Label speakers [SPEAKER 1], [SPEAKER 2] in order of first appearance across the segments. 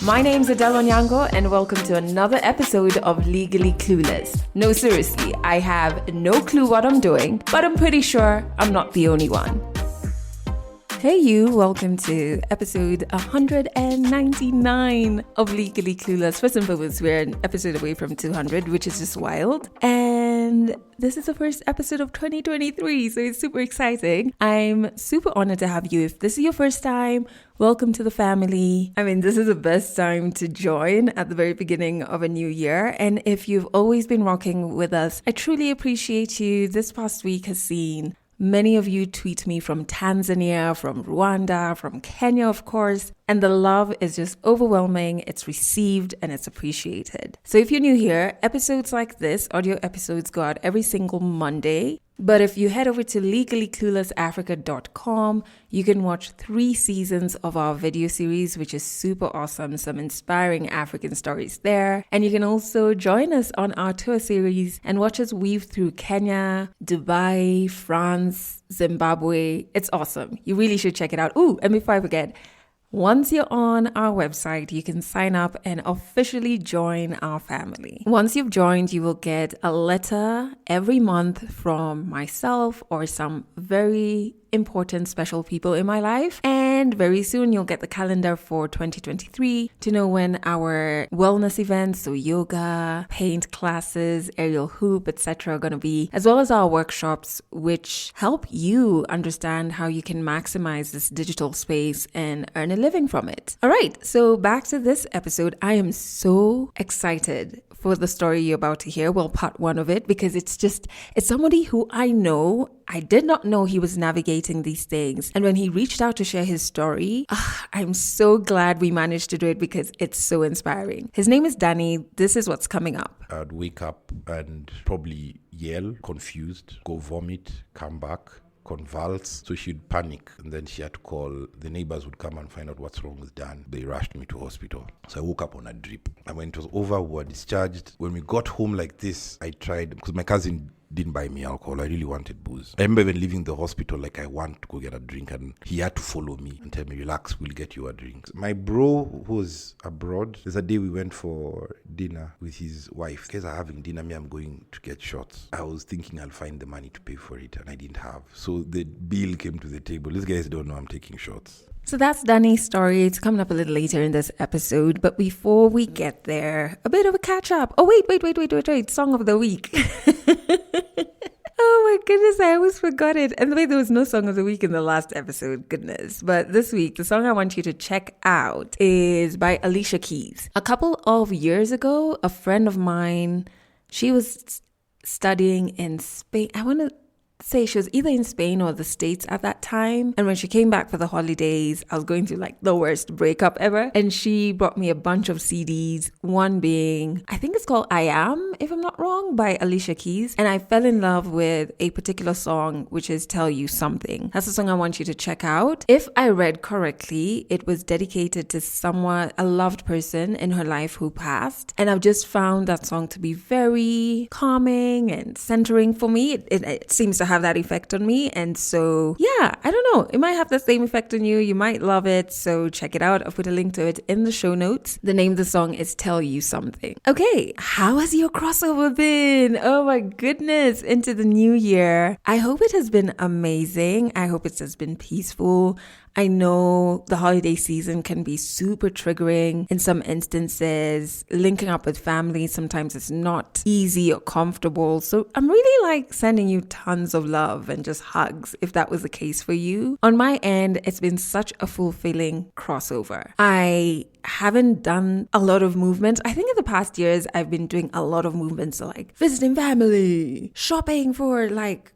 [SPEAKER 1] My name's Adele Onyango and welcome to another episode of Legally Clueless. No, seriously, I have no clue what I'm doing, but I'm pretty sure I'm not the only one. Hey you, welcome to episode 199 of Legally Clueless. First and foremost, we're an episode away from 200, which is just wild. And this is the first episode of 2023, so it's super exciting. I'm super honored to have you. If this is your first time, welcome to the family. I mean, this is the best time to join at the very beginning of a new year. And if you've always been rocking with us, I truly appreciate you. This past week has seen many of you tweet me from Tanzania, from Rwanda, from Kenya, of course, and the love is just overwhelming. It's received and it's appreciated. So if you're new here, episodes like this, audio episodes go out every single Monday. But if you head over to legallycluelessafrica.com, you can watch 3 seasons of our video series, which is super awesome. Some inspiring African stories there. And you can also join us on our tour series and watch us weave through Kenya, Dubai, France, Zimbabwe. It's awesome. You really should check it out. Ooh, and before I forget, once you're on our website, you can sign up and officially join our family. Once you've joined, you will get a letter every month from myself or some very important special people in my life. And very soon you'll get the calendar for 2023 to know when our wellness events, so yoga, paint classes, aerial hoop, etc. are going to be, as well as our workshops, which help you understand how you can maximize this digital space and earn a living from it. All right, so back to this episode. I am so excited for the story you're about to hear. Well, part 1 of it, because it's somebody who I know. I did not know he was navigating these things. And when he reached out to share his story, I'm so glad we managed to do it because it's so inspiring. His name is Danny. This is what's coming up.
[SPEAKER 2] I'd wake up and probably yell, confused, go vomit, come back, convulse. So she'd panic, and then she had to call. The neighbors would come and find out what's wrong with Dan. They rushed me to hospital. So I woke up on a drip. And when it was over, we were discharged. When we got home like this, I tried, because my cousin didn't buy me alcohol. I really wanted booze. I remember even leaving the hospital, like I want to go get a drink, and he had to follow me and tell me, relax, we'll get you a drink. My bro who was abroad, there's a day we went for dinner with his wife. Guys are having dinner, me, I'm going to get shots. I was thinking I'll find the money to pay for it, and I didn't have. So the bill came to the table. These guys don't know I'm taking shots.
[SPEAKER 1] So that's Danny's story. It's coming up a little later in this episode. But before we get there, a bit of a catch up. Oh, wait. Song of the week. Oh my goodness, I always forgot it. And the way there was no song of the week in the last episode, goodness. But this week, the song I want you to check out is by Alicia Keys. A couple of years ago, a friend of mine, she was studying in Spain. I want to say she was either in Spain or the States at that time. And when she came back for the holidays, I was going through like the worst breakup ever. And she brought me a bunch of CDs, one being, I think it's called I Am, if I'm not wrong, by Alicia Keys. And I fell in love with a particular song, which is Tell You Something. That's the song I want you to check out. If I read correctly, it was dedicated to someone, a loved person in her life who passed. And I've just found that song to be very calming and centering for me. It seems to have that effect on me. And so, yeah, I don't know. It might have the same effect on you. You might love it. So check it out. I'll put a link to it in the show notes. The name of the song is Tell You Something. Okay, how has your crossover been? Oh my goodness, into the new year. I hope it has been amazing. I hope it has been peaceful. I know the holiday season can be super triggering in some instances. Linking up with family sometimes it's not easy or comfortable. So I'm really sending you tons of love and just hugs if that was the case for you. On my end, it's been such a fulfilling crossover. I haven't done a lot of movements. I think in the past years, I've been doing a lot of movements like visiting family, shopping for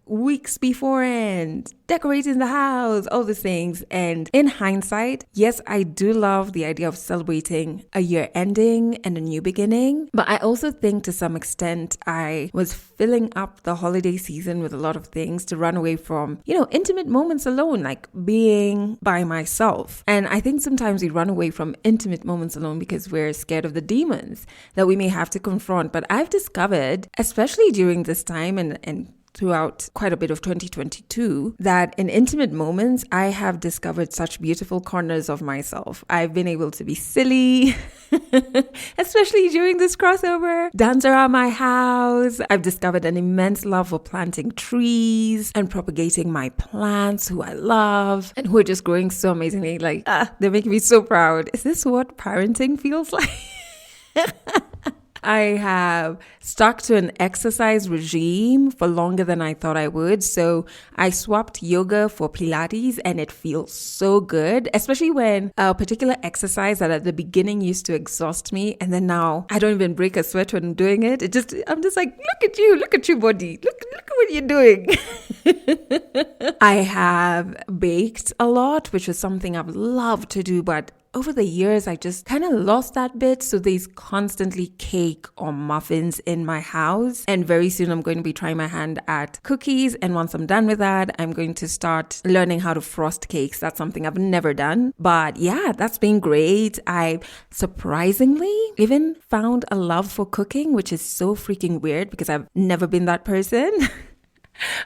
[SPEAKER 1] weeks beforehand, decorating the house, all these things. And in hindsight, yes, I do love the idea of celebrating a year ending and a new beginning. But I also think to some extent, I was filling up the holiday season with a lot of things to run away from, intimate moments alone, like being by myself. And I think sometimes we run away from intimate moments alone because we're scared of the demons that we may have to confront. But I've discovered, especially during this time and throughout quite a bit of 2022, that in intimate moments, I have discovered such beautiful corners of myself. I've been able to be silly. Especially during this crossover. Dance around my house. I've discovered an immense love for planting trees and propagating my plants who I love and who are just growing so amazingly. Like, they're making me so proud. Is this what parenting feels like? I have stuck to an exercise regime for longer than I thought I would. So I swapped yoga for Pilates and it feels so good, especially when a particular exercise that at the beginning used to exhaust me. And then now I don't even break a sweat when I'm doing it. I'm just like, look at you, body. Look at what you're doing. I have baked a lot, which was something I've loved to do, but over the years, I just kind of lost that bit. So there's constantly cake or muffins in my house. And very soon I'm going to be trying my hand at cookies. And once I'm done with that, I'm going to start learning how to frost cakes. That's something I've never done. But yeah, that's been great. I surprisingly even found a love for cooking, which is so freaking weird because I've never been that person.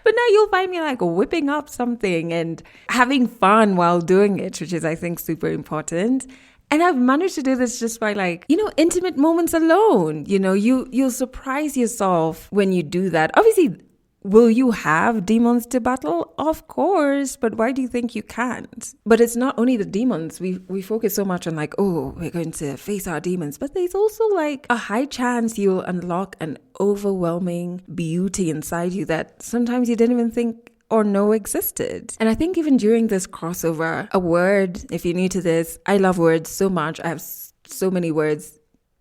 [SPEAKER 1] But now you'll find me like whipping up something and having fun while doing it, which is, I think, super important. And I've managed to do this just by intimate moments alone. You'll surprise yourself when you do that. Obviously, will you have demons to battle? Of course, but why do you think you can't? But it's not only the demons. We focus so much on we're going to face our demons, but there's also a high chance you'll unlock an overwhelming beauty inside you that sometimes you didn't even think or know existed. And I think even during this crossover, a word, if you're new to this, I love words so much. I have so many words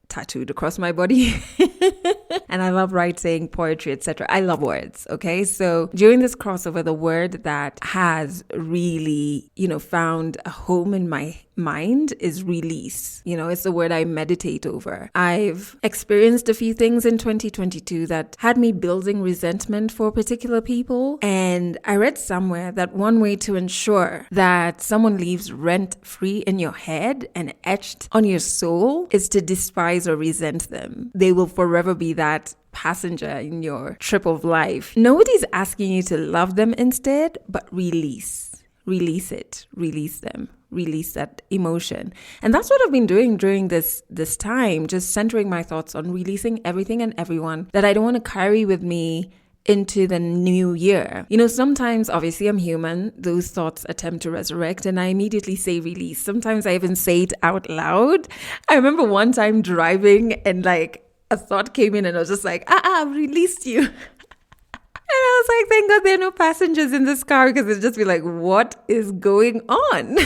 [SPEAKER 1] tattooed across my body. And I love writing, poetry, etc. I love words, okay? So during this crossover, the word that has really, found a home in my mind is release. It's the word I meditate over. I've experienced a few things in 2022 that had me building resentment for particular people. And I read somewhere that one way to ensure that someone leaves rent-free in your head and etched on your soul is to despise or resent them. They will forever be that passenger in your trip of life. Nobody's asking you to love them instead, but release it, release them, release that emotion. And that's what I've been doing during this time, just centering my thoughts on releasing everything and everyone that I don't want to carry with me into the new year. Sometimes, obviously, I'm human. Those thoughts attempt to resurrect and I immediately say release. Sometimes I even say it out loud. I remember one time driving and a thought came in and I was just like, I've released you. And I was like, thank God there are no passengers in this car because it'd just be like, what is going on?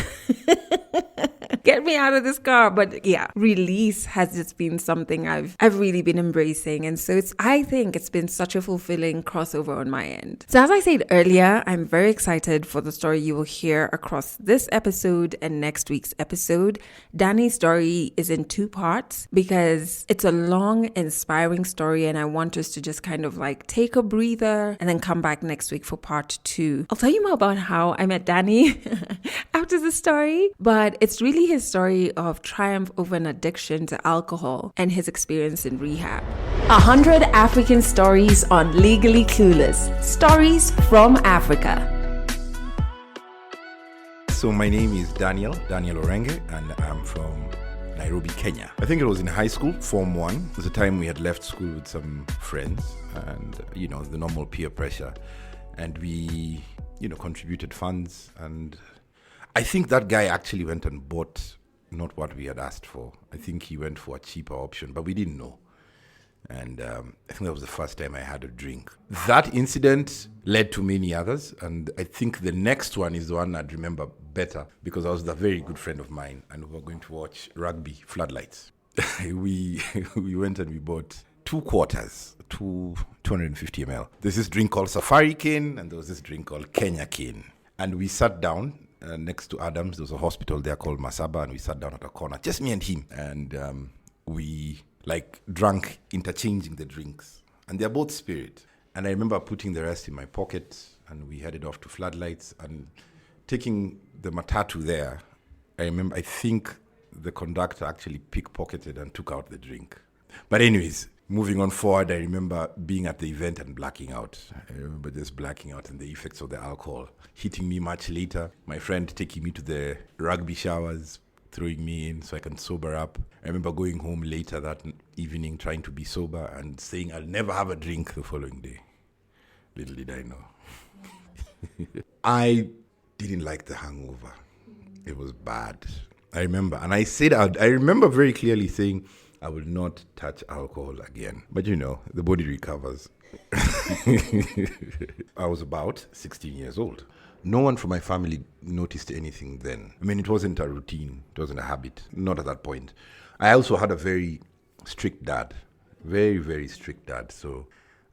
[SPEAKER 1] Get me out of this car. But yeah, release has just been something I've really been embracing. And so I think it's been such a fulfilling crossover on my end. So as I said earlier, I'm very excited for the story you will hear across this episode and next week's episode. Danny's story is in 2 parts because it's a long, inspiring story. And I want us to just kind of take a breather and then come back next week for part 2. I'll tell you more about how I met Danny after the story, but it's really his story of triumph over an addiction to alcohol and his experience in rehab. 100 African stories on Legally Clueless. Stories from Africa.
[SPEAKER 2] So my name is Daniel Orenge, and I'm from Nairobi, Kenya. I think it was in high school, Form 1. It was the time we had left school with some friends and, the normal peer pressure. And we, contributed funds. And I think that guy actually went and bought not what we had asked for. I think he went for a cheaper option, but we didn't know. And I think that was the first time I had a drink. That incident led to many others. And I think the next one is the one I'd remember better because I was a very good friend of mine and we were going to watch rugby floodlights. we went and we bought 2 quarters, 250 ml. There's this drink called Safari Cane and there was this drink called Kenya Cane. And we sat down next to Adams. There was a hospital there called Masaba, and we sat down at a corner, just me and him. And we drank, interchanging the drinks. And they're both spirit. And I remember putting the rest in my pocket, and we headed off to Floodlights and taking the matatu there. I think the conductor actually pickpocketed and took out the drink. But anyways, moving on forward, I remember being at the event and blacking out. I remember just blacking out and the effects of the alcohol hitting me much later. My friend taking me to the rugby showers, throwing me in so I can sober up. I remember going home later that evening trying to be sober and saying I'll never have a drink the following day. Little did I know. I didn't like the hangover. It was bad. I remember. And I remember very clearly saying, I will not touch alcohol again. But the body recovers. I was about 16 years old. No one from my family noticed anything then. I mean, it wasn't a routine. It wasn't a habit. Not at that point. I also had a very strict dad. Very, very strict dad. So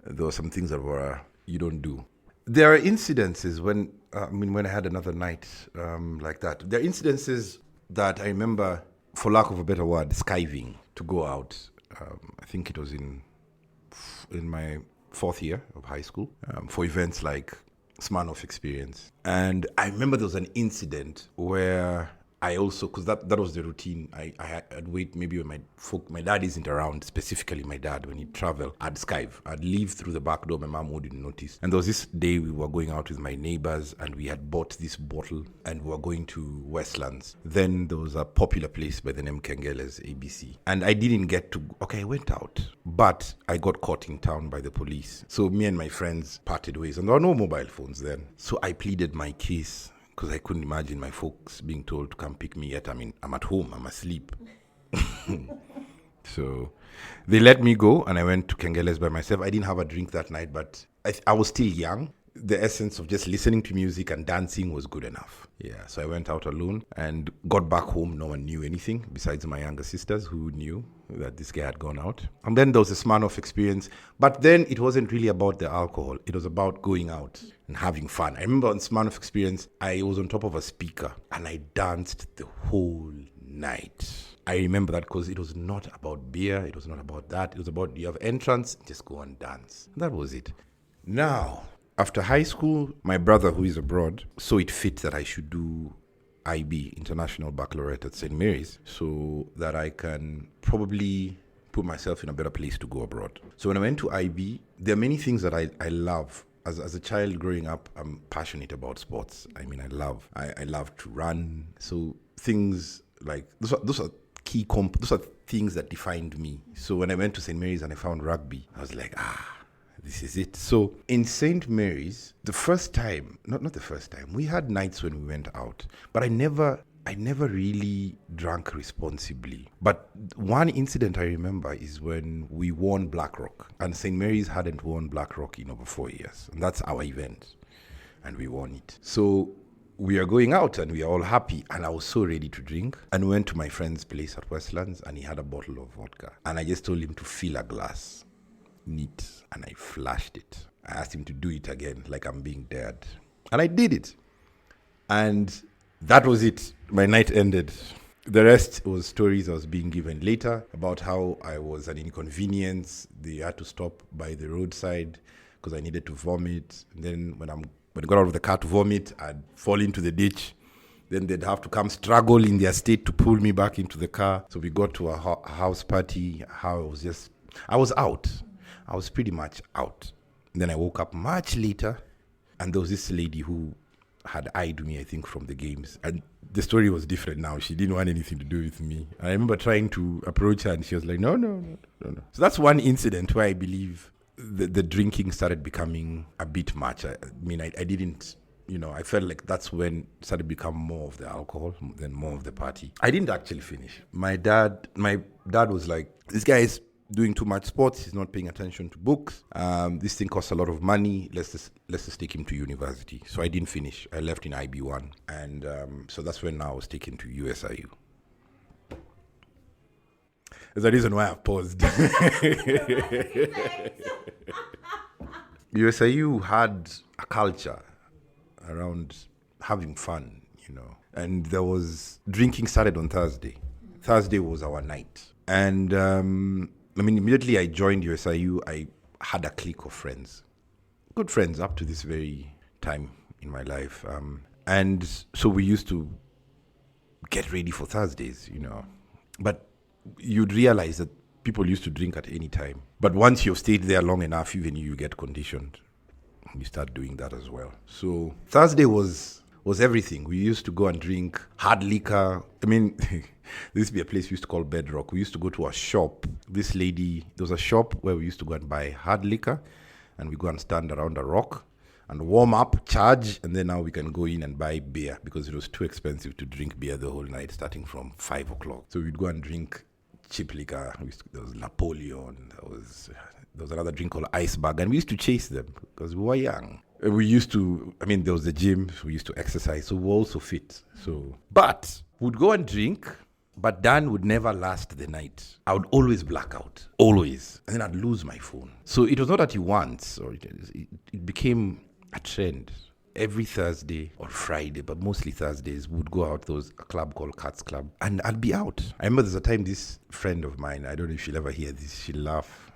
[SPEAKER 2] there were some things that were, you don't do. There are incidences when I had another night like that. There are incidences that I remember, for lack of a better word, skiving to go out. I think it was in my 4th year of high school for events like Smirnoff Experience. And I remember there was an incident where I also, because that was the routine, I'd wait maybe when my dad isn't around, specifically my dad, when he'd travel, I'd skive. I'd leave through the back door, my mom wouldn't notice. And there was this day we were going out with my neighbors and we had bought this bottle and we were going to Westlands. Then there was a popular place by the name Kengele's ABC. And I didn't get to, I went out, but I got caught in town by the police. So me and my friends parted ways and there were no mobile phones then. So I pleaded my case, because I couldn't imagine my folks being told to come pick me yet. I mean, I'm at home, I'm asleep. So they let me go and I went to Kengele's by myself. I didn't have a drink that night, but I was still young. The essence of just listening to music and dancing was good enough. Yeah, so I went out alone and got back home. No one knew anything besides my younger sisters who knew that this guy had gone out. And then there was a Smirnoff Experience. But then it wasn't really about the alcohol. It was about going out and having fun. I remember on Smirnoff Experience, I was on top of a speaker and I danced the whole night. I remember that because it was not about beer. It was not about that. It was about, you have entrance, just go and dance. That was it. Now, after high school, my brother, who is abroad, saw it fit that I should do IB, International Baccalaureate at St. Mary's, so that I can probably put myself in a better place to go abroad. So when I went to IB, there are many things that I love. As a child growing up, I'm passionate about sports. I mean, I love to run. So things like, those are those are things that defined me. So when I went to St. Mary's and I found rugby, I was like, this is it. So in St. Mary's, the first time, not the first time, we had nights when we went out, but I never really drank responsibly. But one incident I remember is when we won Blackrock, and St. Mary's hadn't won Blackrock in over 4 years, and that's our event, and we won it. So we are going out and we are all happy, and I was so ready to drink, and went to my friend's place at Westlands and he had a bottle of vodka, and I just told him to fill a glass neat, and I flashed it. I asked him to do it again, like I'm being dared, and I did it, and that was it. My night ended. The rest was stories I was being given later about how I was an inconvenience. They had to stop by the roadside because I needed to vomit. And then when I got out of the car to vomit, I'd fall into the ditch. Then they'd have to come struggle in their state to pull me back into the car. So we got to a house party. I was out. I was pretty much out. And then I woke up much later, and there was this lady who had eyed me, I think, from the games. And the story was different now. She didn't want anything to do with me. I remember trying to approach her, and she was like, no. So that's one incident where I believe the drinking started becoming a bit much. I didn't, I felt like that's when it started to become more of the alcohol than more of the party. I didn't actually finish. My dad was like, this guy is doing too much sports. He's not paying attention to books. This thing costs a lot of money. Let's just take him to university. So I didn't finish. I left in IB1. And so that's when I was taken to USIU. There's a reason why I've paused. USIU had a culture around having fun, and there was drinking started on Thursday. Thursday was our night. And immediately I joined USIU, I had a clique of friends, good friends up to this very time in my life. And so we used to get ready for Thursdays, But you'd realize that people used to drink at any time. But once you've stayed there long enough, even you get conditioned. You start doing that as well. So Thursday was was everything. We used to go and drink hard liquor. I mean, there used to be a place we used to call Bedrock. We used to go to a shop. There was a shop where we used to go and buy hard liquor, and we go and stand around a rock and warm up, charge, and then now we can go in and buy beer because it was too expensive to drink beer the whole night starting from 5 o'clock. So we'd go and drink cheap liquor. There was Napoleon. There was another drink called Iceberg, and we used to chase them because we were young. We used to, there was the gym, we used to exercise, so we were also fit. But we'd go and drink, but Dan would never last the night. I would always black out, always. And then I'd lose my phone. So it was not that he once, or it became a trend. Every Thursday or Friday, but mostly Thursdays, we'd go out. There was a club called Cats Club, and I'd be out. I remember there's a time this friend of mine, I don't know if she'll ever hear this, she'll laugh.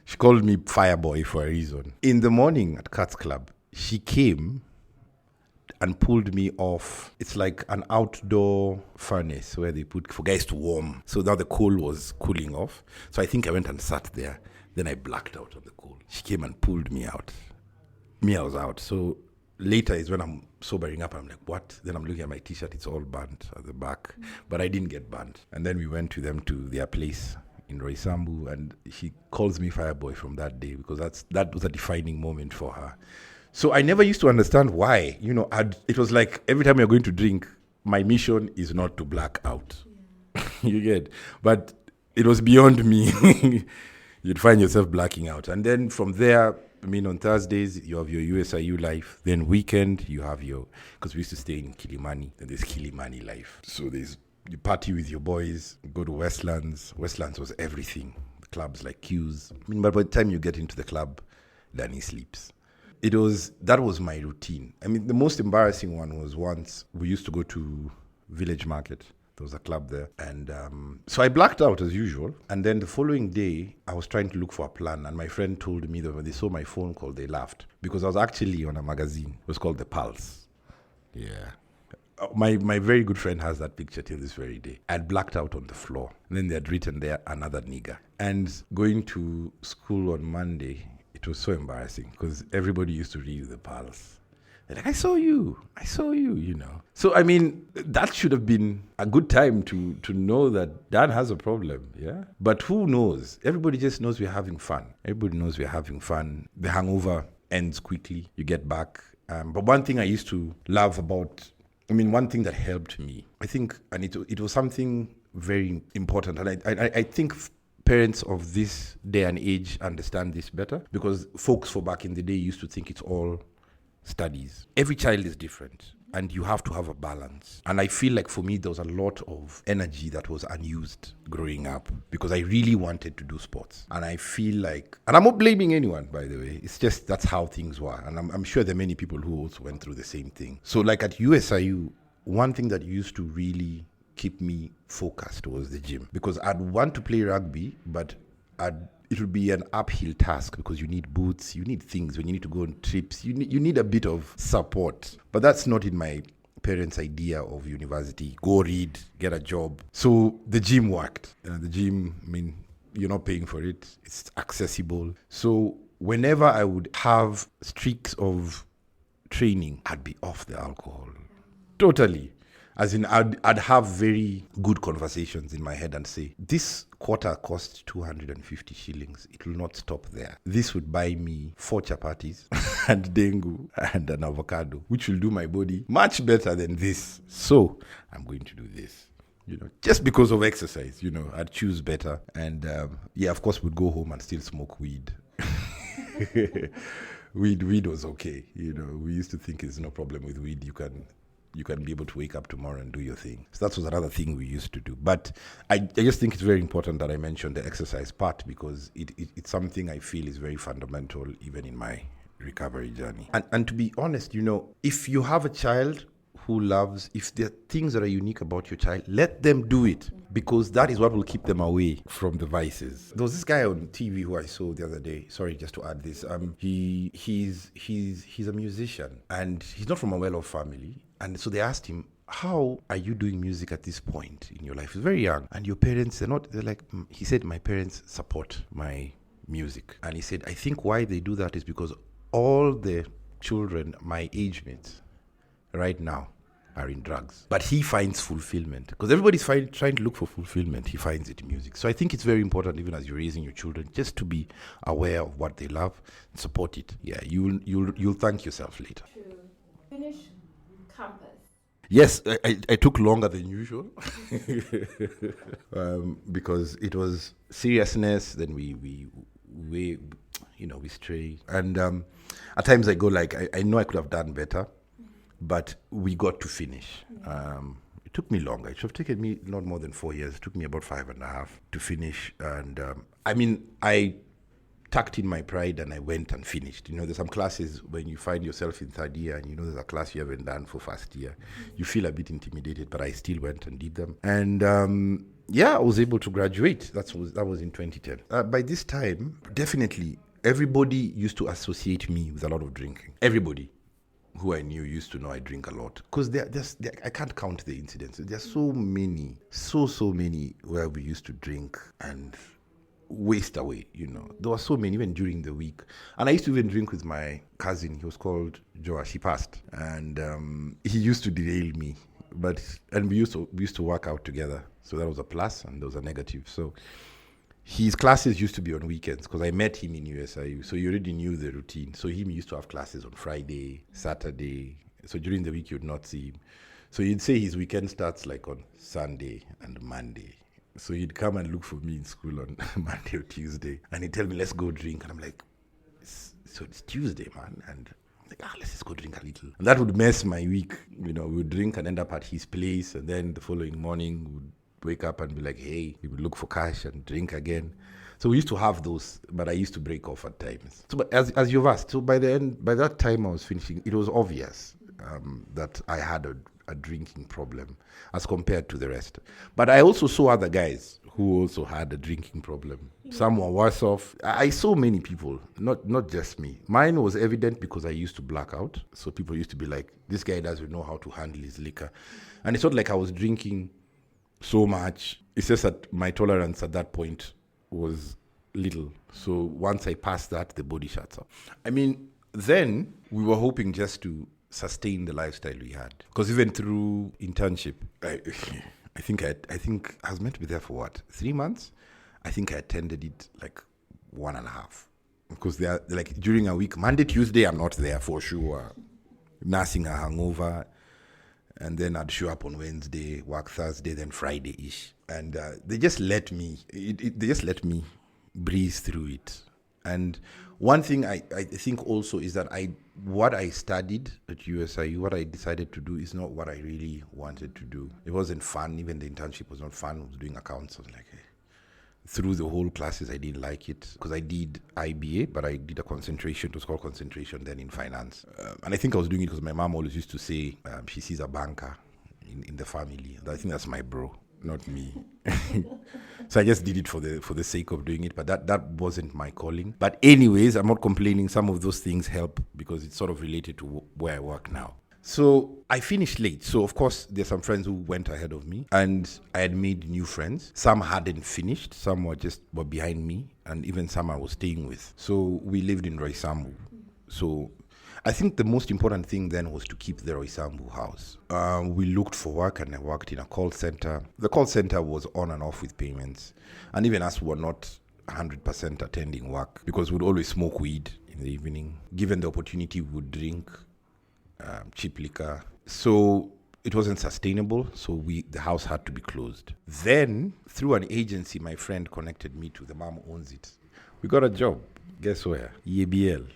[SPEAKER 2] She called me Fireboy for a reason. In the morning at Cats Club, she came and pulled me off. It's like an outdoor furnace where they put for guys to warm. So now the coal was cooling off. So I think I went and sat there. Then I blacked out on the coal. She came and pulled me out. I was out. So later is when I'm sobering up. I'm like, what? Then I'm looking at my T-shirt. It's all burnt at the back. But I didn't get burnt. And then we went to them to their place in Roysambu, and she calls me Fireboy from that day because that was a defining moment for her. So I never used to understand why. It was like every time you're going to drink, my mission is not to black out. Yeah. You get? But it was beyond me. You'd find yourself blacking out. And then from there, on Thursdays, you have your USIU life. Then weekend, you have because we used to stay in Kilimani, and there's Kilimani life. So you party with your boys, go to Westlands. Westlands was everything. Clubs like Q's. But by the time you get into the club, Danny sleeps. That was my routine. The most embarrassing one was once we used to go to Village Market. There was a club there. And so I blacked out as usual. And then the following day, I was trying to look for a plan. And my friend told me that when they saw my phone call, they laughed. Because I was actually on a magazine. It was called The Pulse. Yeah. My very good friend has that picture till this very day. I'd blacked out on the floor. And then they had written there, another nigger. And going to school on Monday, it was so embarrassing because everybody used to read The Pulse. They're like, I saw you, So, that should have been a good time to know that Dan has a problem, yeah? But who knows? Everybody just knows we're having fun. The hangover ends quickly. You get back. But one thing I used to love about... one thing that helped me, I think, and it was something very important, and I think parents of this day and age understand this better, because folks for back in the day used to think it's all studies. Every child is different, and you have to have a balance. And I feel like for me, there was a lot of energy that was unused growing up because I really wanted to do sports. And I feel like, and I'm not blaming anyone, by the way, it's just that's how things were. And I'm sure there are many people who also went through the same thing. So like at USIU, one thing that used to really keep me focused was the gym, because I'd want to play rugby, but it would be an uphill task because you need boots, you need things when you need to go on trips, you need a bit of support. But that's not in my parents' idea of university. Go read, get a job. So the gym worked. The gym, you're not paying for it. It's accessible. So whenever I would have streaks of training, I'd be off the alcohol. Totally. As in, I'd have very good conversations in my head and say, this quarter costs 250 shillings. It will not stop there. This would buy me 4 chapatis and dengu and an avocado, which will do my body much better than this. So I'm going to do this. Just because of exercise, I'd choose better. And of course, we'd go home and still smoke weed. Weed was okay. We used to think there's no problem with weed. You can be able to wake up tomorrow and do your thing. So that was another thing we used to do. But I just think it's very important that I mentioned the exercise part, because it's something I feel is very fundamental even in my recovery journey. And to be honest, if you have a child who loves, if there are things that are unique about your child, let them do it, because that is what will keep them away from the vices. There was this guy on TV who I saw the other day. Sorry, just to add this. He's a musician, and he's not from a well-off family. And so they asked him, how are you doing music at this point in your life? He's very young. And your parents, they're like, he said, my parents support my music. And he said, I think why they do that is because all the children, my age mates, right now are in drugs. But he finds fulfillment because everybody's trying to look for fulfillment. He finds it in music. So I think it's very important, even as you're raising your children, just to be aware of what they love and support it. Yeah, you'll thank yourself later.
[SPEAKER 1] To finish campus.
[SPEAKER 2] Yes, I took longer than usual because it was seriousness. Then we stray, and at times I go like I know I could have done better. But we got to finish. It took me longer. It should have taken me not more than 4 years. It took me about 5.5 to finish. And I tucked in my pride and I went and finished. There's some classes when you find yourself in third year and there's a class you haven't done for first year. You feel a bit intimidated, but I still went and did them. And I was able to graduate. That was in 2010. By this time, definitely, everybody used to associate me with a lot of drinking. Everybody who I knew used to know I drink a lot. Because I can't count the incidents. There's so many where we used to drink and waste away, There were so many, even during the week. And I used to even drink with my cousin. He was called Joash. He passed. And he used to derail me. And we used to work out together. So that was a plus and there was a negative. So his classes used to be on weekends because I met him in USIU. So you already knew the routine. So he used to have classes on Friday, Saturday. So during the week, you'd not see him. So you'd say his weekend starts like on Sunday and Monday. So he'd come and look for me in school on Monday or Tuesday. And he'd tell me, let's go drink. And I'm like, so it's Tuesday, man. And I'm like, let's just go drink a little. And that would mess my week. We would drink and end up at his place. And then the following morning, we'd wake up and be like, hey, we would look for cash and drink again. So we used to have those, but I used to break off at times. So but as you've asked, so by that time I was finishing, it was obvious that I had a drinking problem as compared to the rest. But I also saw other guys who also had a drinking problem. Some were worse off. I saw many people, not just me. Mine was evident because I used to black out. So people used to be like, this guy doesn't know how to handle his liquor. And it's not like I was drinking so much. It's just that my tolerance at that point was little. So once I passed that, the body shuts up. Then we were hoping just to sustain the lifestyle we had. Because even through internship, I think I was meant to be there for what? 3 months? I think I attended it like 1.5. Because they are like during a week, Monday, Tuesday, I'm not there for sure. Nursing a hangover. And then I'd show up on Wednesday, work Thursday, then Friday-ish. And they just let me breeze through it. And one thing I think also is that what I studied at USIU, what I decided to do is not what I really wanted to do. It wasn't fun. Even the internship was not fun. I was doing accounts. I was like, hey. Through the whole classes, I didn't like it because I did IBA, but I did a concentration. It was called concentration then in finance. And I think I was doing it because my mom always used to say she sees a banker in the family. I think that's my bro, not me. So I just did it for the sake of doing it, but that wasn't my calling. But anyways, I'm not complaining. Some of those things help because it's sort of related to where I work now. So I finished late. So of course, there's some friends who went ahead of me and I had made new friends. Some hadn't finished. Some were behind me. And even some I was staying with. So we lived in Roysambu. So I think the most important thing then was to keep the Roysambu house. We looked for work and I worked in a call center. The call center was on and off with payments. And even us were not 100% attending work because we'd always smoke weed in the evening. Given the opportunity, we would drink cheap liquor. So it wasn't sustainable. So the house had to be closed. Then through an agency, my friend connected me to the mom who owns it. We got a job. Guess where? EABL.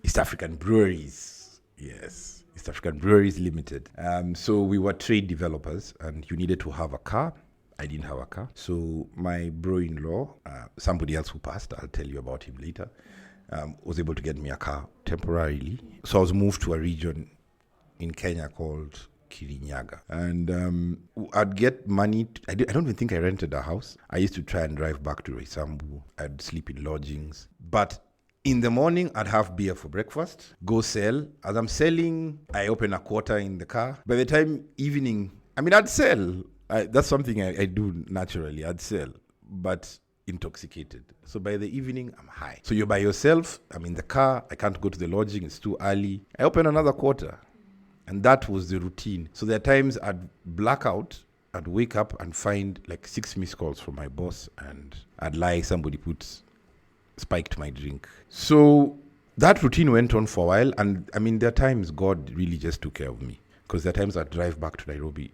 [SPEAKER 2] East African Breweries. Yes. East African Breweries Limited. So we were trade developers and you needed to have a car. I didn't have a car. So my bro-in-law, somebody else who passed, I'll tell you about him later, was able to get me a car temporarily. So I was moved to a region in Kenya called Kirinyaga. And I'd get money. I don't even think I rented a house. I used to try and drive back to Roysambu. I'd sleep in lodgings. But in the morning, I'd have beer for breakfast, go sell. As I'm selling, I open a quarter in the car. By the time evening, I'd sell. That's something I do naturally. I'd sell. But intoxicated. So by the evening, I'm high. So you're by yourself. I'm in the car. I can't go to the lodging. It's too early. I open another quarter. And that was the routine. So there are times I'd black out, I'd wake up and find like 6 missed calls from my boss, and I'd lie, somebody puts spiked my drink. So that routine went on for a while. And I mean, there are times God really just took care of me, because there are times I'd drive back to Nairobi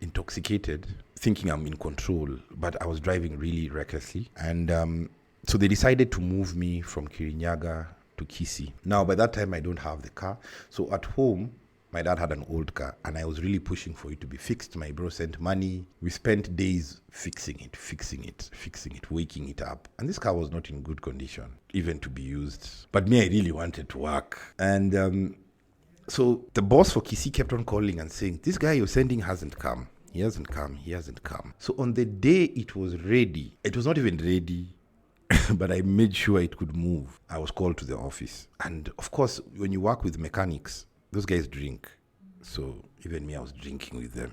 [SPEAKER 2] intoxicated, thinking I'm in control, but I was driving really recklessly. And so they decided to move me from Kirinyaga to Kisii. Now, by that time, I don't have the car. So at home, my dad had an old car, and I was really pushing for it to be fixed. My bro sent money. We spent days fixing it, waking it up. And this car was not in good condition, even to be used. But me, I really wanted to work. And so the boss for Kisii kept on calling and saying, this guy you're sending hasn't come. He hasn't come. So on the day it was ready, it was not even ready, but I made sure it could move. I was called to the office. And of course, when you work with mechanics, those guys drink. So even me, I was drinking with them.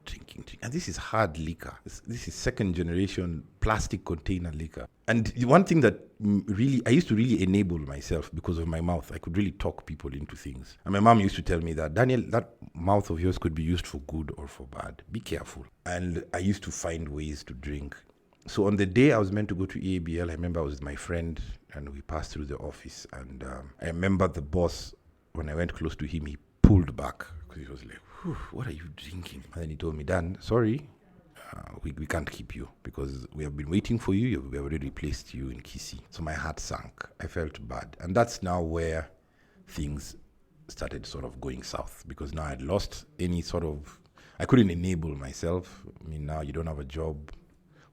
[SPEAKER 2] Drinking. And this is hard liquor. This is second generation plastic container liquor. And the one thing that really, I used to really enable myself because of my mouth. I could really talk people into things. And my mom used to tell me that, Daniel, that mouth of yours could be used for good or for bad. Be careful. And I used to find ways to drink. So on the day I was meant to go to EABL, I remember I was with my friend and we passed through the office. And I remember the boss, when I went close to him, he pulled back because he was like, what are you drinking? And then he told me, Dan, sorry, we can't keep you because we have been waiting for you. We have already replaced you in Kisii. So my heart sank. I felt bad. And that's now where things started sort of going south, because now I'd lost any sort of, I couldn't enable myself. I mean, now you don't have a job.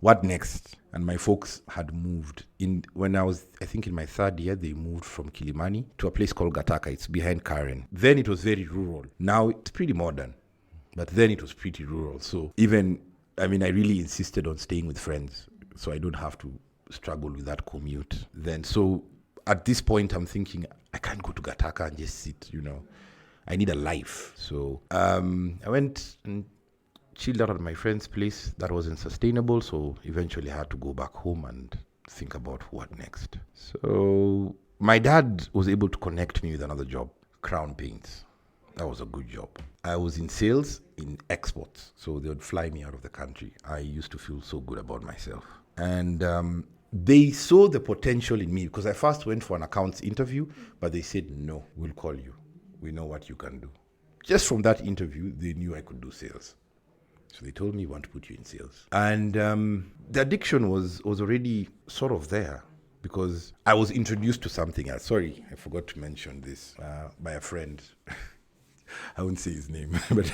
[SPEAKER 2] What next? And my folks had moved in when I was, I think in my third year, they moved from Kilimani to a place called Gataka. It's behind Karen. Then it was very rural. Now it's pretty modern, but then it was pretty rural. So even, I mean, I really insisted on staying with friends so I don't have to struggle with that commute. Then, so at this point, I'm thinking, I can't go to Gataka and just sit, I need a life. So I went and chilled out at my friend's place. That wasn't sustainable, so eventually I had to go back home and think about what next. So my dad was able to connect me with another job, Crown Paints. That was a good job. I was in sales in exports, so they would fly me out of the country. I used to feel so good about myself. And they saw the potential in me, because I first went for an accounts interview, but they said, no, we'll call you. We know what you can do. Just from that interview, they knew I could do sales. So they told me, we want to put you in sales. And the addiction was already sort of there, because I was introduced to something else. Sorry, I forgot to mention this by a friend. I won't say his name, but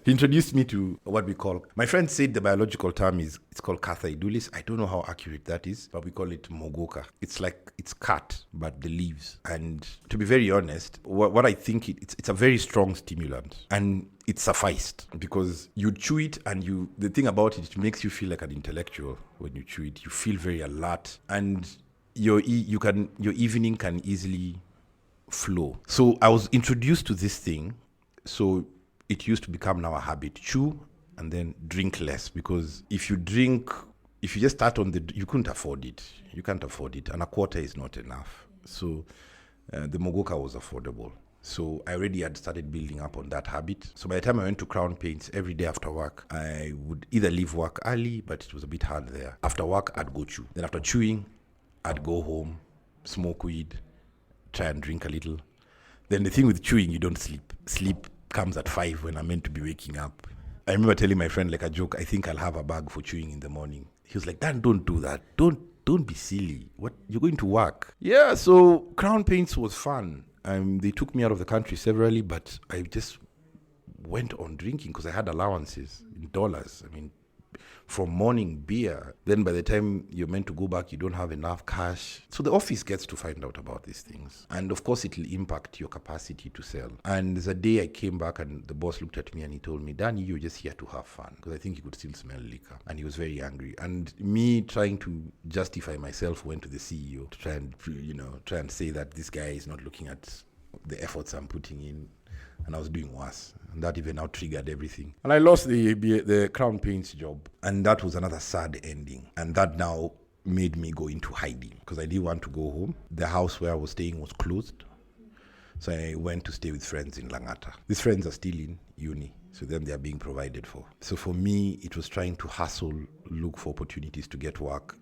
[SPEAKER 2] he introduced me to what we call, my friend said the biological term it's called Cathidulis. I don't know how accurate that is, but we call it mogoka. It's like, it's cut, but the leaves. And to be very honest, what I think, it's a very strong stimulant. And it sufficed, because you chew it and the thing about it makes you feel like an intellectual when you chew it. You feel very alert, and your evening can easily flow. So I was introduced to this thing. So it used to become now a habit. Chew and then drink less, because if you just start you couldn't afford it. You can't afford it. And a quarter is not enough. So the mogoka was affordable. So I already had started building up on that habit. So by the time I went to Crown Paints, every day after work, I would either leave work early, but it was a bit hard there. After work, I'd go chew. Then after chewing, I'd go home, smoke weed, try and drink a little. Then the thing with chewing, you don't sleep. Sleep comes at 5 when I'm meant to be waking up. I remember telling my friend, like a joke, I think I'll have a bag for chewing in the morning. He was like, Dan, don't do that. Don't be silly. What? You're going to work. Yeah, so Crown Paints was fun. They took me out of the country severally, but I just went on drinking because I had allowances in dollars. I mean, from morning beer, then by the time you're meant to go back, you don't have enough cash. So the office gets to find out about these things. And of course, it will impact your capacity to sell. And there's a day I came back and the boss looked at me and he told me, Danny, you're just here to have fun. Because I think he could still smell liquor. And he was very angry. And me trying to justify myself went to the CEO to try and say that this guy is not looking at the efforts I'm putting in. And I was doing worse. And that even now triggered everything. And I lost the Crown Paints job. And that was another sad ending. And that now made me go into hiding because I didn't want to go home. The house where I was staying was closed. So I went to stay with friends in Langata. These friends are still in uni, so then they are being provided for. So for me, it was trying to hustle, look for opportunities to get work.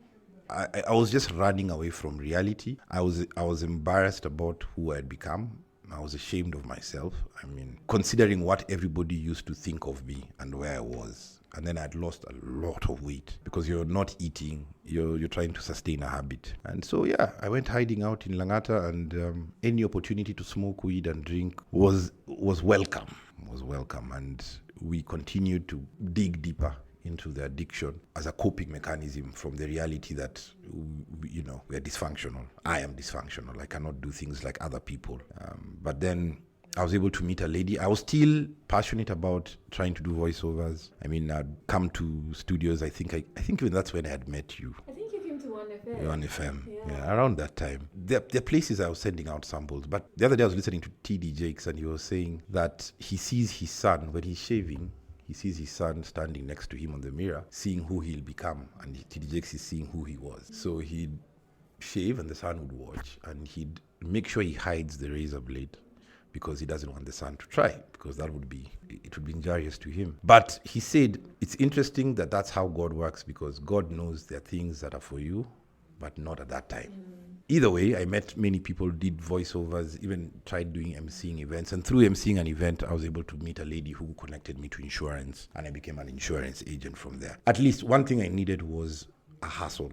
[SPEAKER 2] I was just running away from reality. I was embarrassed about who I had become. I was ashamed of myself. I mean, considering what everybody used to think of me and where I was. And then I'd lost a lot of weight because you're not eating, you're trying to sustain a habit. And so, yeah, I went hiding out in Langata, and any opportunity to smoke weed and drink was welcome. And we continued to dig deeper into the addiction as a coping mechanism from the reality that, we're dysfunctional. I am dysfunctional. I cannot do things like other people. But then I was able to meet a lady. I was still passionate about trying to do voiceovers. I mean, I'd come to studios. I think even that's when I had met you.
[SPEAKER 1] I think you came to 1FM.
[SPEAKER 2] 1FM, yeah, around that time. There are places I was sending out samples. But the other day I was listening to TD Jakes, and he was saying that he sees his son when he's shaving. He sees his son standing next to him on the mirror, seeing who he'll become. And TD Jakes is seeing who he was. So he'd shave and the son would watch. And he'd make sure he hides the razor blade because he doesn't want the son to try, because it would be injurious to him. But he said, it's interesting that that's how God works, because God knows there are things that are for you, but not at that time. Either way, I met many people, did voiceovers, even tried doing emceeing events. And through emceeing an event, I was able to meet a lady who connected me to insurance, and I became an insurance agent from there. At least one thing I needed was a hustle.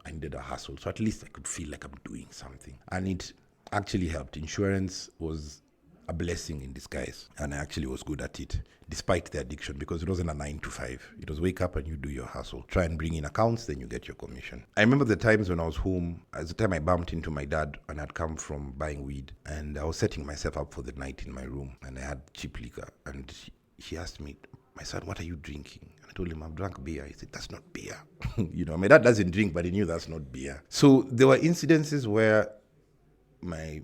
[SPEAKER 2] I needed a hustle. So at least I could feel like I'm doing something. And it actually helped. Insurance was a blessing in disguise, and I actually was good at it despite the addiction, because it wasn't a 9 to 5. It was wake up and you do your hustle, try and bring in accounts, then you get your commission. I remember the times when I was home, at the time I bumped into my dad and I'd come from buying weed, and I was setting myself up for the night in my room, and I had cheap liquor, and he asked me, "My son, what are you drinking?" I told him, "I've drunk beer." He said, "That's not beer." My dad doesn't drink, but he knew that's not beer. So there were incidences where my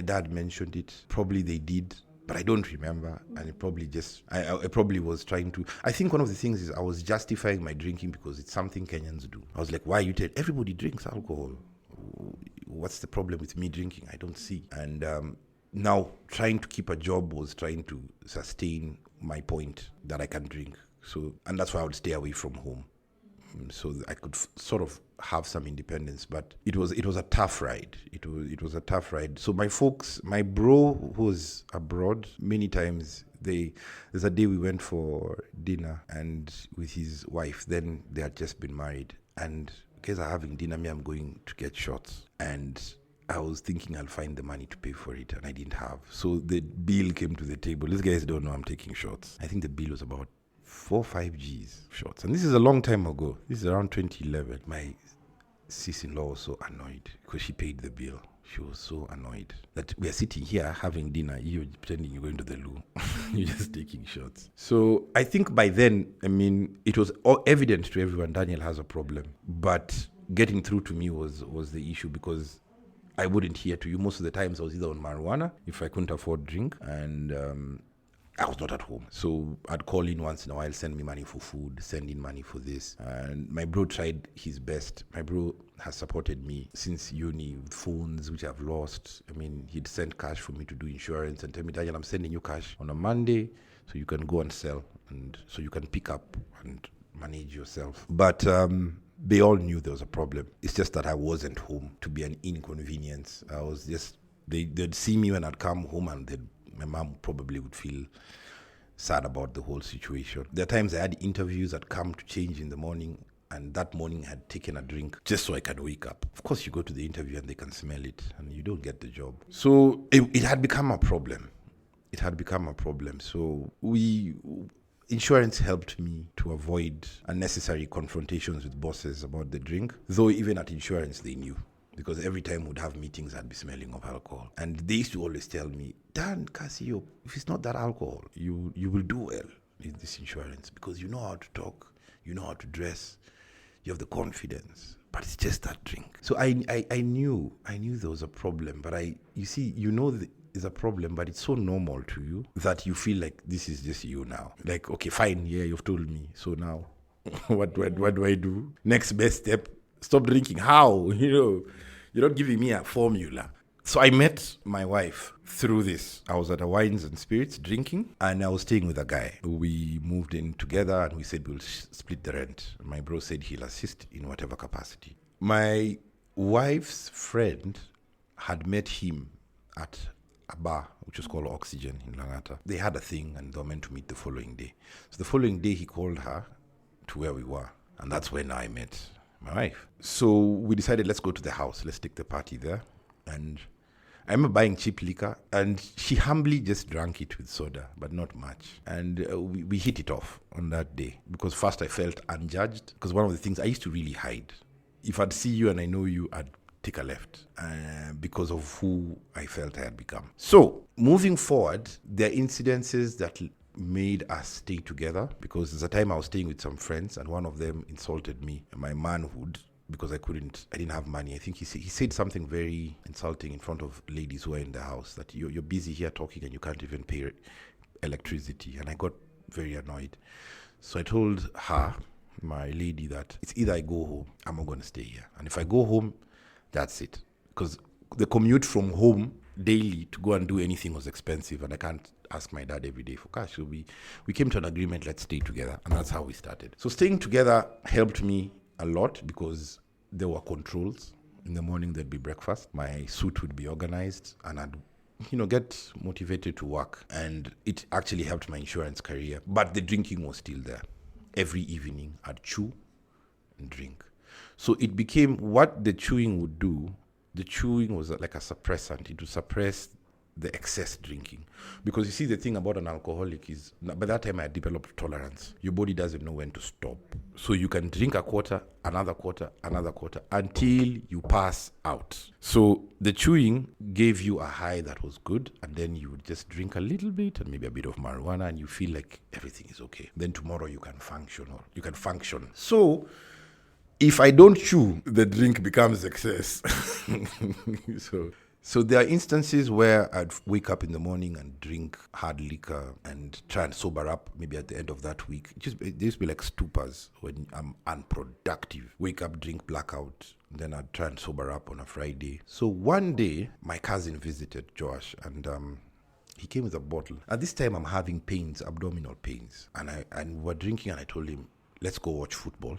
[SPEAKER 2] dad mentioned it. Probably they did, but I don't remember. And it probably just, I probably was trying to, I think one of the things is I was justifying my drinking because it's something Kenyans do. I was like, why you tell, everybody drinks alcohol. What's the problem with me drinking? I don't see. And now trying to keep a job was trying to sustain my point that I can drink. So, and that's why I would stay away from home, so I could sort of have some independence. But it was a tough ride. It was a tough ride. So my bro who was abroad, many times there's a day we went for dinner and with his wife. Then they had just been married, and guys are having dinner. Me, I'm going to get shots, and I was thinking I'll find the money to pay for it, and I didn't have. So the bill came to the table. These guys don't know I'm taking shots. I think the bill was about 4 or 5 G's shots. And this is a long time ago. This is around 2011. My sis-in-law was so annoyed because she paid the bill. She was so annoyed that we are sitting here having dinner. You're pretending you're going to the loo. You're just taking shots. So I think by then, it was evident to everyone Daniel has a problem. But getting through to me was the issue, because I wouldn't hear to you. Most of the times I was either on marijuana if I couldn't afford drink, and I was not at home. So I'd call in once in a while, send me money for food, send in money for this. And my bro tried his best. My bro has supported me since uni with phones, which I've lost. He'd send cash for me to do insurance and tell me, Daniel, I'm sending you cash on a Monday so you can go and sell, and so you can pick up and manage yourself. But they all knew there was a problem. It's just that I wasn't home to be an inconvenience. I was just, they'd see me when I'd come home, and my mom probably would feel sad about the whole situation. There are times I had interviews that come to change in the morning, and that morning I had taken a drink just so I can wake up. Of course, you go to the interview and they can smell it, and you don't get the job. So it had become a problem. So insurance helped me to avoid unnecessary confrontations with bosses about the drink, though even at insurance they knew. Because every time we'd have meetings, I'd be smelling of alcohol. And they used to always tell me, Dan, Casio, if it's not that alcohol, you will do well in this insurance, because you know how to talk, you know how to dress, you have the confidence, but it's just that drink. So I knew there was a problem, but there's a problem, but it's so normal to you that you feel like this is just you now. Like, okay, fine, yeah, you've told me. So now, what do I do? Next best step, stop drinking. How? You're not giving me a formula. So I met my wife through this. I was at a wines and spirits drinking, and I was staying with a guy. We moved in together, and we said we'll split the rent. My bro said he'll assist in whatever capacity. My wife's friend had met him at a bar, which was called Oxygen in Langata. They had a thing, and they were meant to meet the following day. So the following day, he called her to where we were, and that's when I met my wife. So we decided, let's go to the house. Let's take the party there. And I remember buying cheap liquor, and she humbly just drank it with soda, but not much. And we hit it off on that day, because first I felt unjudged, because one of the things I used to really hide. If I'd see you and I know you, I'd take a left because of who I felt I had become. So moving forward, there are incidences that made us stay together, because there's a time I was staying with some friends, and one of them insulted me and my manhood, because I didn't have money. I think he said something very insulting in front of ladies who were in the house, that you're busy here talking and you can't even pay electricity. And I got very annoyed. So I told her, my lady, that it's either I go home, I'm not going to stay here. And if I go home, that's it. Because the commute from home daily to go and do anything was expensive, and I can't ask my dad every day for cash. So we came to an agreement, let's stay together. And that's how we started. So staying together helped me a lot, because there were controls. In the morning there'd be breakfast, my suit would be organized, and I'd get motivated to work. And it actually helped my insurance career, but the drinking was still there. Every evening I'd chew and drink. So it became, what the chewing would do, the chewing was like a suppressant. It would suppress the excess drinking. Because you see, the thing about an alcoholic is, by that time I had developed tolerance. Your body doesn't know when to stop. So you can drink a quarter, another quarter, until you pass out. So the chewing gave you a high that was good, and then you would just drink a little bit and maybe a bit of marijuana, and you feel like everything is okay. Then tomorrow you can function. So if I don't chew, the drink becomes excess. So there are instances where I'd wake up in the morning and drink hard liquor and try and sober up maybe at the end of that week. There used to be like stupors when I'm unproductive. Wake up, drink blackout, then I'd try and sober up on a Friday. So one day, my cousin visited Josh, and he came with a bottle. At this time, I'm having pains, abdominal pains. And we're drinking, and I told him, let's go watch football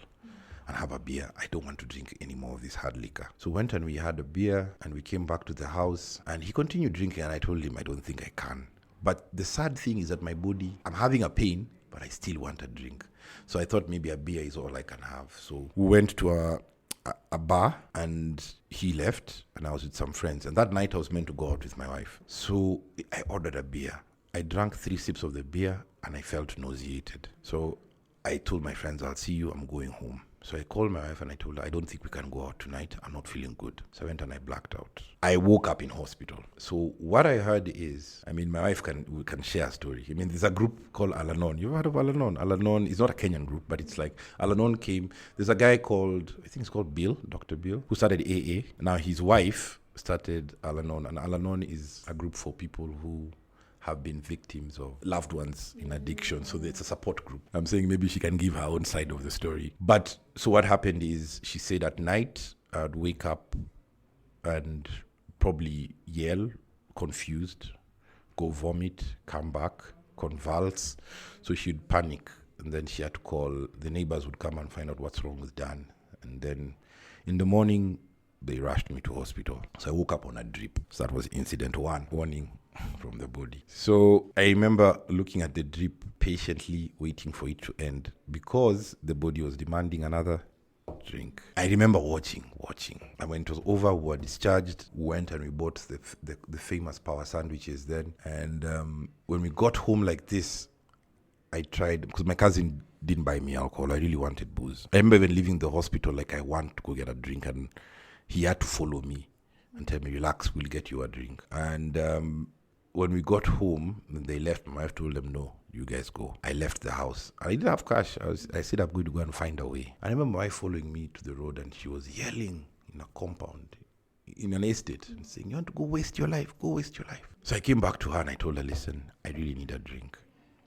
[SPEAKER 2] and have a beer. I don't want to drink any more of this hard liquor. So went and we had a beer, and we came back to the house, and he continued drinking, and I told him I don't think I can. But the sad thing is that my body, I'm having a pain, but I still want a drink. So I thought maybe a beer is all I can have. So we went to a bar, and he left, and I was with some friends. And that night I was meant to go out with my wife. So I ordered a beer. I drank 3 sips of the beer, and I felt nauseated. So I told my friends, I'll see you, I'm going home. So I called my wife and I told her, I don't think we can go out tonight. I'm not feeling good. So I went and I blacked out. I woke up in hospital. So what I heard is, my wife we can share a story. There's a group called Al-Anon. You've heard of Al-Anon? Al-Anon is not a Kenyan group, but it's like Al-Anon came. There's a guy called, I think it's called Bill, Dr. Bill, who started AA. Now his wife started Al-Anon, and Al-Anon is a group for people who have been victims of loved ones in addiction. So it's a support group. I'm saying maybe she can give her own side of the story. But so what happened is, she said at night I'd wake up and probably yell, confused, go vomit, come back, convulse. So she'd panic, and then she had to call. The neighbors would come and find out what's wrong with Dan. And then in the morning, they rushed me to hospital. So I woke up on a drip. So that was incident 1, warning from the body. So I remember looking at the drip patiently, waiting for it to end, because the body was demanding another drink. I remember watching. And when it was over, we were discharged. We went and we bought the famous power sandwiches then. And when we got home like this, I tried, because my cousin didn't buy me alcohol. I really wanted booze. I remember even leaving the hospital, like I want to go get a drink, and he had to follow me and tell me, relax, we'll get you a drink. And when we got home, they left. My wife told them, no, you guys go. I left the house. I didn't have cash. I said, I'm going to go and find a way. I remember my wife following me to the road, and she was yelling in a compound, in an estate, and saying, you want to go waste your life? Go waste your life. So I came back to her and I told her, listen, I really need a drink.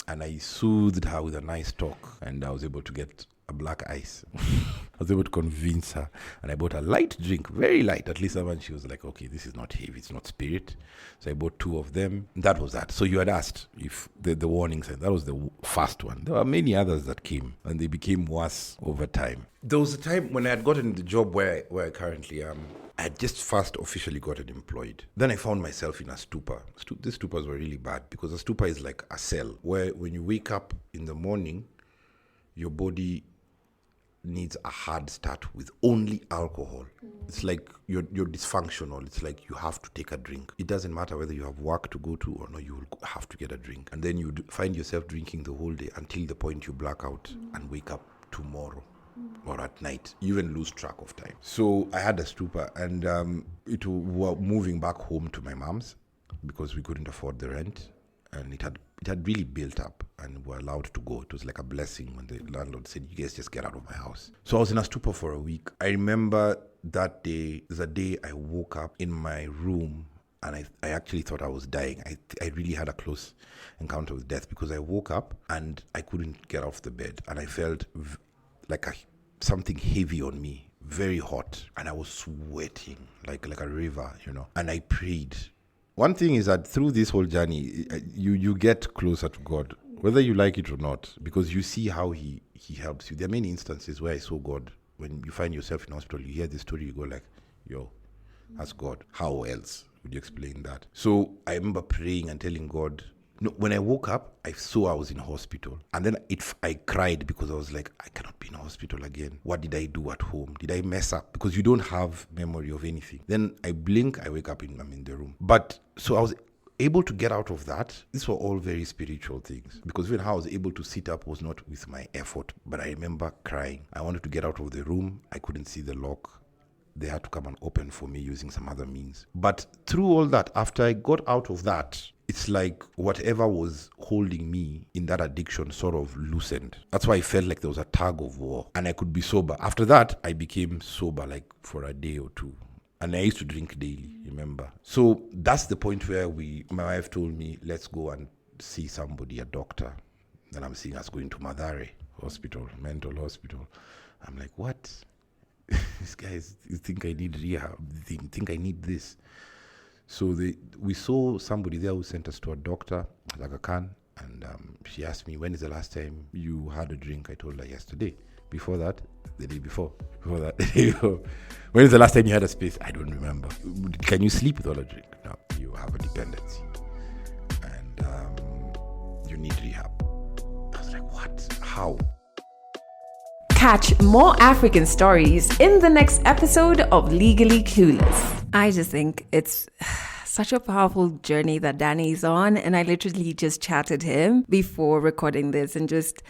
[SPEAKER 2] And I soothed her with a nice talk, and I was able to get a black ice. I was able to convince her, and I bought a light drink, very light. At least she was like, okay, this is not heavy, it's not spirit. So I bought 2 of them. That was that. So you had asked if the warning sign, that was the first one. There were many others that came, and they became worse over time. There was a time when I had gotten the job where I currently am. I had just first officially gotten employed. Then I found myself in a stupor. These stupors were really bad, because a stupor is like a cell where when you wake up in the morning, your body needs a hard start with only alcohol. It's like you're dysfunctional. It's like you have to take a drink. It doesn't matter whether you have work to go to or not, you will have to get a drink. And then you find yourself drinking the whole day until the point you black out and wake up tomorrow or at night. You even lose track of time. So I had a stupor, and it was moving back home to my mom's because we couldn't afford the rent, and it had really built up, and we were allowed to go. It was like a blessing when the landlord said, you guys just get out of my house. So I was in a stupor for a week. I remember that day, the day I woke up in my room, and I actually thought I was dying. I really had a close encounter with death, because I woke up and I couldn't get off the bed, and I felt like something heavy on me, very hot, and I was sweating like a river, and I prayed. One thing is that through this whole journey, you get closer to God, whether you like it or not, because you see how he helps you. There are many instances where I saw God. When you find yourself in hospital, you hear this story, you go like, yo, that's God. How else would you explain that? So I remember praying and telling God, when I woke up, I saw I was in hospital. And then I cried, because I was like, I cannot be in hospital again. What did I do at home? Did I mess up? Because you don't have memory of anything. Then I blink, I wake up, I'm in the room. But so I was able to get out of that. These were all very spiritual things, because even how I was able to sit up was not with my effort. But I remember crying. I wanted to get out of the room. I couldn't see the lock. They had to come and open for me using some other means. But through all that, after I got out of that, it's like whatever was holding me in that addiction sort of loosened. That's why I felt like there was a tug of war, and I could be sober. After that, I became sober like for a day or two. And I used to drink daily, remember? So that's the point where my wife told me, let's go and see somebody, a doctor. Then I'm seeing us going to Madare Hospital, mental hospital. I'm like, what? These guys, you think I need rehab? They think I need this? So we saw somebody there who sent us to a doctor, like a can, and she asked me, when is the last time you had a drink? I told her yesterday. Before that, the day before. Before that, the day before. When is the last time you had a space? I don't remember. Can you sleep without a drink? No, you have a dependency. And you need rehab. I was like, what? How?
[SPEAKER 1] Catch more African stories in the next episode of Legally Clueless. I just think it's such a powerful journey that Danny's on, and I literally just chatted him before recording this and just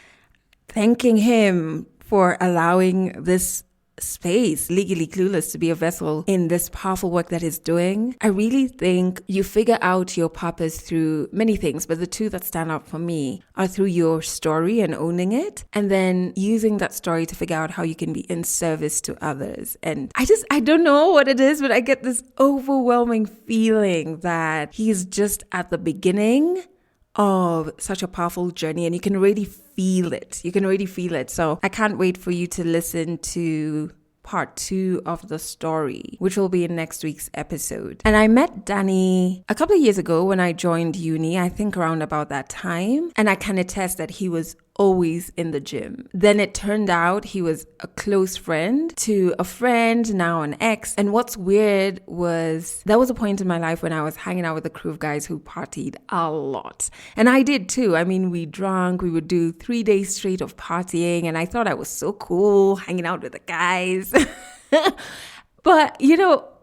[SPEAKER 1] thanking him for allowing this space, Legally Clueless, to be a vessel in this powerful work that he's doing. I really think you figure out your purpose through many things, but the two that stand out for me are through your story and owning it, and then using that story to figure out how you can be in service to others. And I don't know what it is, but I get this overwhelming feeling that he's just at the beginning of such a powerful journey, and you can really feel it. So I can't wait for you to listen to part 2 of the story, which will be in next week's episode. And I met Danny a couple of years ago when I joined uni, I think around about that time. And I can attest that he was always in the gym. Then it turned out he was a close friend to a friend, now an ex. And what's weird was there was a point in my life when I was hanging out with a crew of guys who partied a lot. And I did too. I mean, we drank, we would do 3 days straight of partying. And I thought I was so cool hanging out with the guys. But,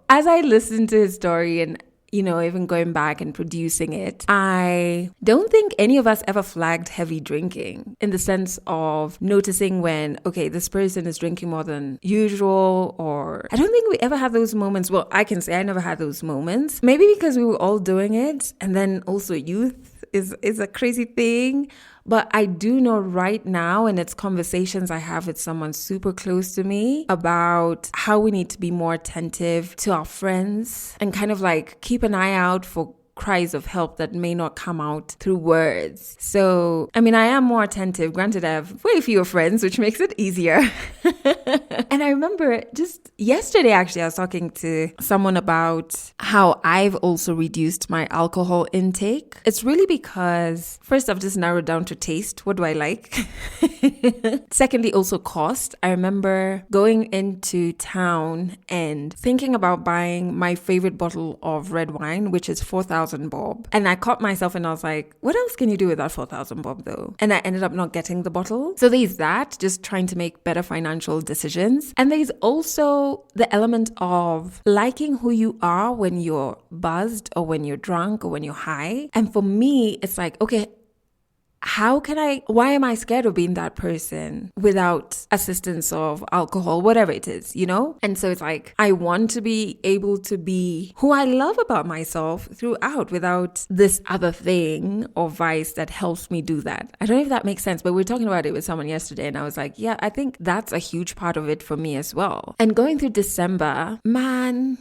[SPEAKER 1] as I listened to his story and even going back and producing it, I don't think any of us ever flagged heavy drinking in the sense of noticing when, okay, this person is drinking more than usual, or I don't think we ever had those moments. Well, I can say I never had those moments. Maybe because we were all doing it, and then also youth is a crazy thing. But I do know right now, and it's conversations I have with someone super close to me about how we need to be more attentive to our friends and kind of like keep an eye out for cries of help that may not come out through words. So, I mean, I am more attentive. Granted, I have way fewer friends, which makes it easier. And I remember just yesterday, actually, I was talking to someone about how I've also reduced my alcohol intake. It's really because, first, I've just narrowed down to taste. What do I like? Secondly, also cost. I remember going into town and thinking about buying my favorite bottle of red wine, which is 4,000 bob. And I caught myself and I was like, what else can you do with that 4,000 bob though? And I ended up not getting the bottle. So there's that, just trying to make better financial decisions. And there's also the element of liking who you are when you're buzzed or when you're drunk or when you're high. And for me, it's like, okay, why am I scared of being that person without assistance of alcohol, whatever it is, you know? And so it's like, I want to be able to be who I love about myself throughout without this other thing or vice that helps me do that. I don't know if that makes sense, but we were talking about it with someone yesterday and I was like, yeah, I think that's a huge part of it for me as well. And going through December, man,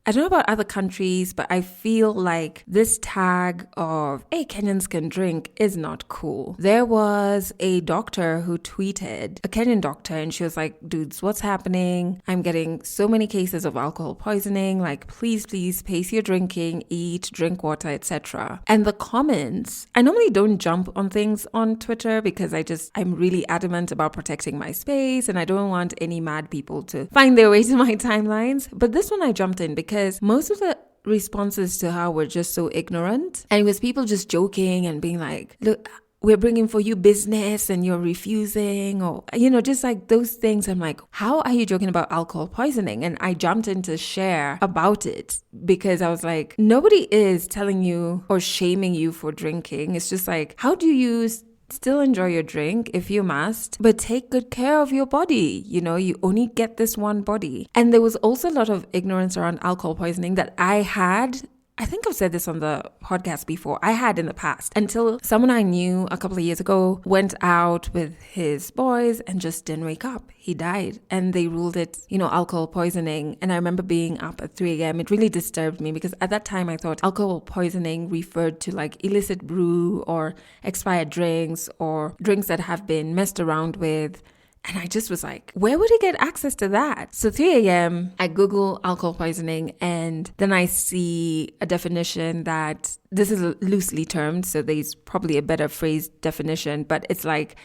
[SPEAKER 1] I don't know about other countries, but I feel like this tag of, hey, Kenyans can drink is not cool. There was a doctor who tweeted, a Kenyan doctor, and she was like, dudes, what's happening? I'm getting so many cases of alcohol poisoning. Like, please pace your drinking, eat, drink water, etc. And the comments, I normally don't jump on things on Twitter because I'm really adamant about protecting my space and I don't want any mad people to find their way to my timelines. But this one I jumped in because most of the responses to her were just so ignorant. And it was people just joking and being like, look, we're bringing for you business and you're refusing, or, you know, just like those things. I'm like, how are you joking about alcohol poisoning? And I jumped in to share about it because I was like, nobody is telling you or shaming you for drinking. It's just like, how do you still enjoy your drink if you must, but take good care of your body. You know, you only get this one body. And there was also a lot of ignorance around alcohol poisoning that I think I've said this on the podcast before, I had in the past, until someone I knew a couple of years ago went out with his boys and just didn't wake up. He died and they ruled it, you know, alcohol poisoning. And I remember being up at 3 a.m. It really disturbed me because at that time I thought alcohol poisoning referred to like illicit brew or expired drinks or drinks that have been messed around with. And I just was like, where would he get access to that? So 3 a.m., I Google alcohol poisoning and then I see a definition that this is loosely termed. So there's probably a better phrased definition, but it's like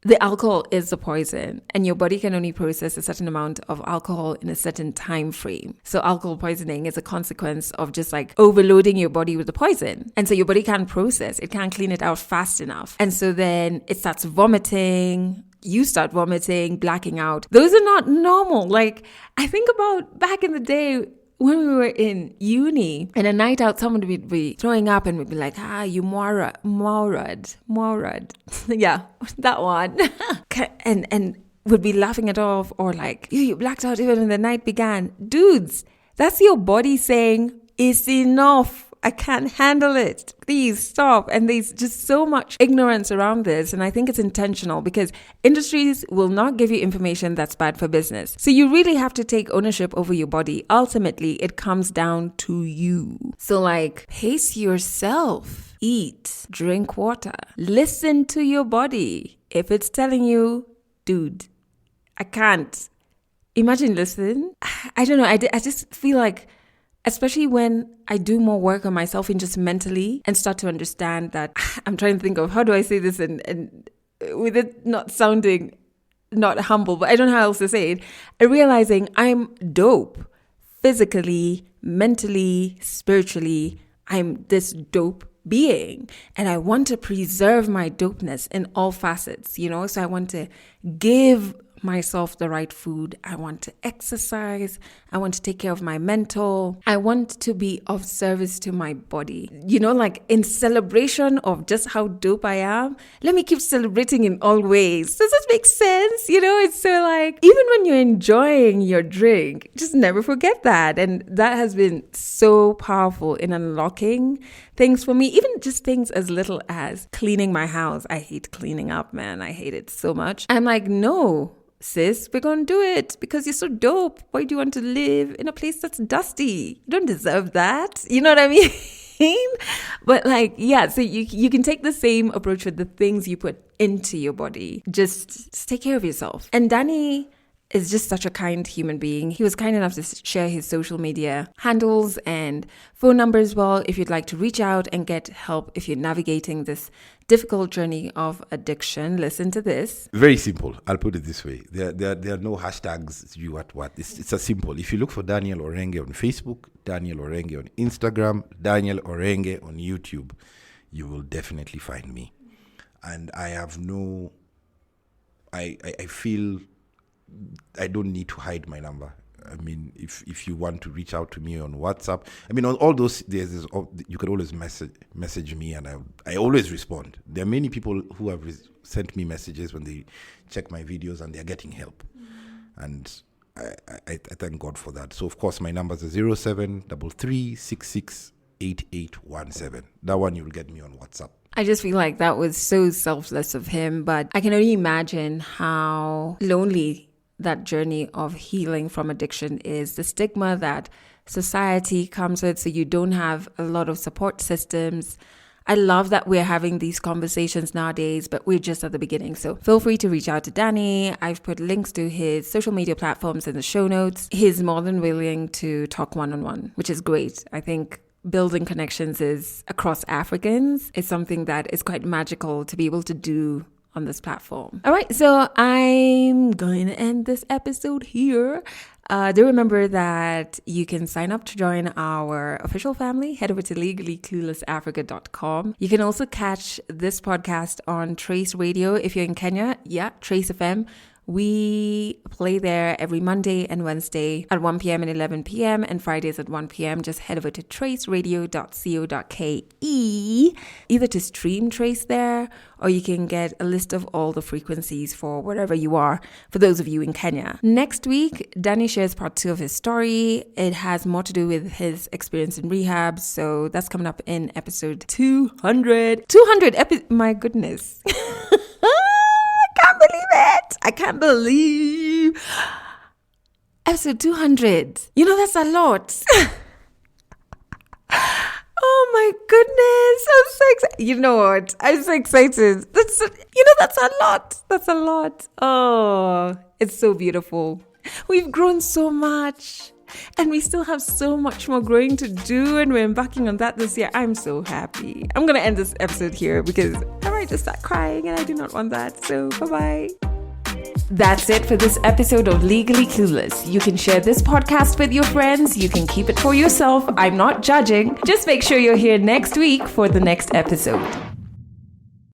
[SPEAKER 1] the alcohol is the poison and your body can only process a certain amount of alcohol in a certain time frame. So alcohol poisoning is a consequence of just like overloading your body with the poison. And so your body can't process, it can't clean it out fast enough. And so then it starts vomiting. You start vomiting, blacking out. Those are not normal. Like, I think about back in the day when we were in uni and a night out, someone would be throwing up and we'd be like, you Maurad. Yeah, that one. and would be laughing it off, or like, you blacked out even when the night began. Dudes, that's your body saying, it's enough. I can't handle it. Please stop. And there's just so much ignorance around this. And I think it's intentional because industries will not give you information that's bad for business. So you really have to take ownership over your body. Ultimately, it comes down to you. So like, pace yourself. Eat, drink water. Listen to your body. If it's telling you, dude, I can't. Imagine listening. I don't know. I just feel like, especially when I do more work on myself and just mentally and start to understand that I'm trying to think of how do I say this and with it not sounding not humble, but I don't know how else to say it. Realizing I'm dope physically, mentally, spiritually. I'm this dope being and I want to preserve my dopeness in all facets, you know? So I want to give myself the right food. I want to exercise. I want to take care of my mental. I want to be of service to my body. You know, like in celebration of just how dope I am, let me keep celebrating in all ways. Does this make sense? You know, it's so like, even when you're enjoying your drink, just never forget that. And that has been so powerful in unlocking things for me, even just things as little as cleaning my house. I hate cleaning up, man. I hate it so much. I'm like, no, sis, we're gonna do it because you're so dope. Why do you want to live in a place that's dusty? You don't deserve that. You know what I mean? But like, yeah, so you can take the same approach with the things you put into your body. Just take care of yourself. And Danny is just such a kind human being. He was kind enough to share his social media handles and phone number as well if you'd like to reach out and get help if you're navigating this difficult journey of addiction. Listen to this.
[SPEAKER 2] Very simple. I'll put it this way. There are no hashtags, you what. It's a simple. If you look for Daniel Orenge on Facebook, Daniel Orenge on Instagram, Daniel Orenge on YouTube, you will definitely find me. And I have I feel I don't need to hide my number. I mean, if you want to reach out to me on WhatsApp, I mean, on all those, you can always message me, and I always respond. There are many people who have sent me messages when they check my videos and they're getting help. And I thank God for that. So, of course, my numbers are 0733668817. That one, you'll get me on WhatsApp.
[SPEAKER 1] I just feel like that was so selfless of him, but I can only imagine how lonely that journey of healing from addiction is. The stigma that society comes with, so you don't have a lot of support systems. I love that we're having these conversations nowadays, but we're just at the beginning. So feel free to reach out to Danny. I've put links to his social media platforms in the show notes. He's more than willing to talk one-on-one, which is great. I think building connections across Africans is something that is quite magical to be able to do on this platform. All right, so I'm going to end this episode here. Do remember that you can sign up to join our official family. Head over to legallycluelessafrica.com. You can also catch this podcast on Trace Radio if you're in Kenya. Yeah, Trace FM. We play there every Monday and Wednesday at 1 p.m. and 11 p.m. and Fridays at 1 p.m. Just head over to traceradio.co.ke either to stream Trace there, or you can get a list of all the frequencies for wherever you are, for those of you in Kenya. Next week, Danny shares part 2 of his story. It has more to do with his experience in rehab, so that's coming up in episode 200. My goodness. I can't believe episode 200. You know, that's a lot. Oh my goodness, I'm so excited. You know what? I'm so excited. That's a lot. That's a lot. Oh, it's so beautiful. We've grown so much, and we still have so much more growing to do, and we're embarking on that this year. I'm so happy. I'm going to end this episode here because I might just start crying, and I do not want that. So bye-bye. That's it for this episode of Legally Clueless. You can share this podcast with your friends. You can keep it for yourself. I'm not judging. Just make sure you're here next week for the next episode.